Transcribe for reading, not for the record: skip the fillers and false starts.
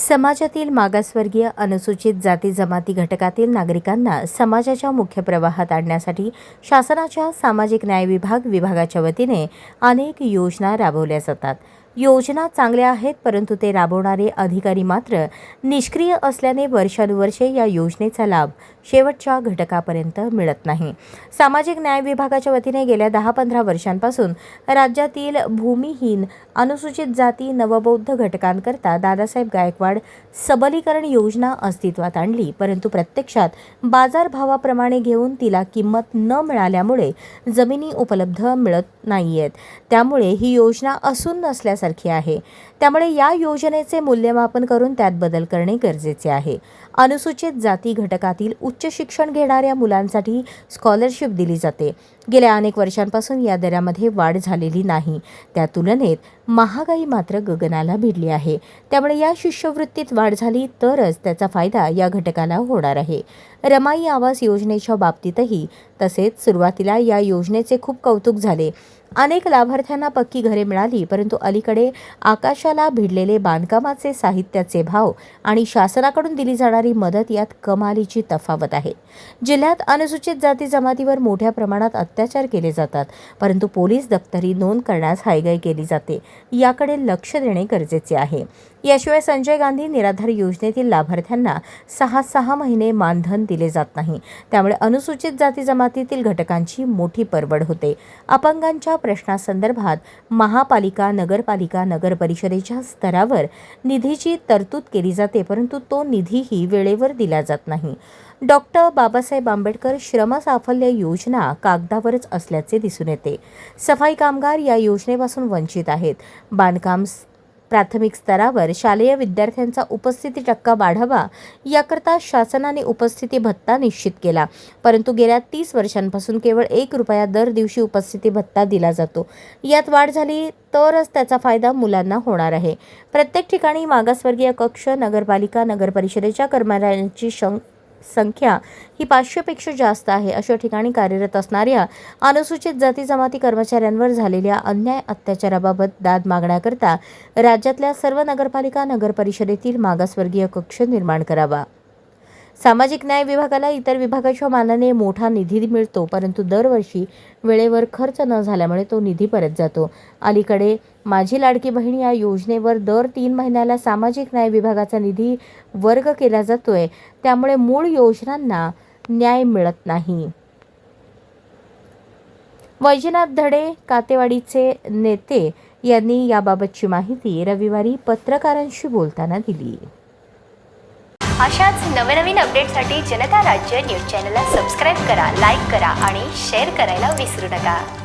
समाजातील मागासवर्गीय अनुसूचित जाती जमाती घटकातील नागरिकांना समाजाच्या मुख्य प्रवाहात आणण्यासाठी शासनाच्या सामाजिक न्याय विभागाच्या वतीने अनेक योजना राबवल्या जातात। योजना चांगल्या आहेत, परंतु ते राबवणारे अधिकारी मात्र निष्क्रिय असल्याने वर्षानुवर्षे या योजनेचा लाभ शेवटच्या घटकापर्यंत मिळत नाही। सामाजिक न्याय विभागाच्या वतीने गेल्या 10-15 वर्षांपासून राज्यातील भूमिहीन अनुसूचित जाती नवबौद्ध घटकांकरता दादासाहेब गायकवाड सबलीकरण योजना अस्तित्वात आणली, परंतु प्रत्यक्षात बाजारभावाप्रमाणे घेऊन तिला किंमत न मिळाल्यामुळे जमिनी उपलब्ध मिळत नाहीयेत। त्यामुळे ही योजना असून नसल्यासारखी आहे। त्यामुळे या योजनेचे मूल्यमापन करून त्यात बदल करणे गरजेचे आहे। अनुसूचित जाती घटकातील उच्च शिक्षण घेणाऱ्या मुलांसाठी स्कॉलरशिप दिली जाते। गेल्या अनेक वर्षांपासून या दरामध्ये वाढ झालेली नाही। त्या तुलनेत महागाई मात्र गगनाला भिडली आहे। त्यामुळे या शिष्यवृत्तीत वाढ झाली तरच त्याचा फायदा या घटकाला होणार आहे। रमाई आवास योजनेच्या बाबतीतही तसेच सुरुवातीला या योजनेचे खूप कौतुक झाले। अनेक लाभार्थ्यांना पक्की घरे मिळाली, परंतु अलीकडे आकाशाला भिडलेले बांधकामाचे साहित्याचे भाव आणि शासनाकडून दिली जाणारी मदत यात कमालीची तफावत आहे। जिल्ह्यात अनुसूचित जाती जमातीवर मोठ्या प्रमाणात अत्याचार केले जातात, परंतु पोलीस दप्तरी नोंद करण्यास हायगाई केली जाते। याकडे लक्ष देणे गरजेचे आहे। याशिवाय संजय गांधी निराधार योजनेतील लाभार्थ्यांना 6 महिने मानधन दिले जात नाही। त्यामुळे अनुसूचित जाती जमातीतील घटकांची मोठी परवड होते। अपंगांच्या प्रश्नासंदर्भात महापालिका, नगरपालिका, नगरपरिषदेच्या स्तरावर निधीची तरतूद केली जाते, परंतु तो निधीही वेळेवर दिला जात नाही। डॉक्टर बाबासाहेब आंबेडकर श्रमसाफल्य योजना कागदावरच असल्याचे दिसून येते। सफाई कामगार या योजनेपासून वंचित आहेत। बांधकाम प्राथमिक स्तरावर शालेय विद्यार्थ्यांचा उपस्थिती टक्का वाढावा याकरता शासनाने उपस्थिती भत्ता निश्चित केला, परंतु गेल्या 30 वर्षांपासून केवळ 1 रुपया दर दिवशी उपस्थिती भत्ता दिला जातो। यात वाढ झाली तरच त्याचा फायदा मुलांना होणार आहे। प्रत्येक ठिकाणी मागासवर्गीय कक्ष, नगरपालिका, नगरपरिषदेच्या कर्मचाऱ्यांची संख्या ही 500 पेक्षा जास्त आहे। अशा ठिकाणी कार्यरत असणाऱ्या अनुसूचित जाती जमाती कर्मचाऱ्यांवर झालेल्या अन्याय अत्याचाराबाबत दाद मागण्याकरता राज्यातल्या सर्व नगरपालिका, नगरपरिषदेतील मागासवर्गीय कक्ष निर्माण करावा। सामाजिक न्याय विभागाला इतर विभागाच्या मानाने मोठा निधी मिळतो, परंतु दरवर्षी वेळेवर खर्च न झाल्यामुळे तो निधी परत जातो। अलीकडे माझी लाडकी बहीण या योजनेवर दर 3 महिन्याला सामाजिक न्याय विभागाचा निधी वर्ग केला जातोय, त्यामुळे मूळ योजनांना न्याय मिळत नाही। वैजनाथ धडे, कातेवाडीचे नेते यांनी याबाबतची माहिती रविवारी पत्रकारांशी बोलताना दिली। अशाच नवनवीन अपडेटसाठी जनता राज्य न्यूज चॅनलला सबस्क्राईब करा, लाईक करा आणि शेअर करायला विसरू नका।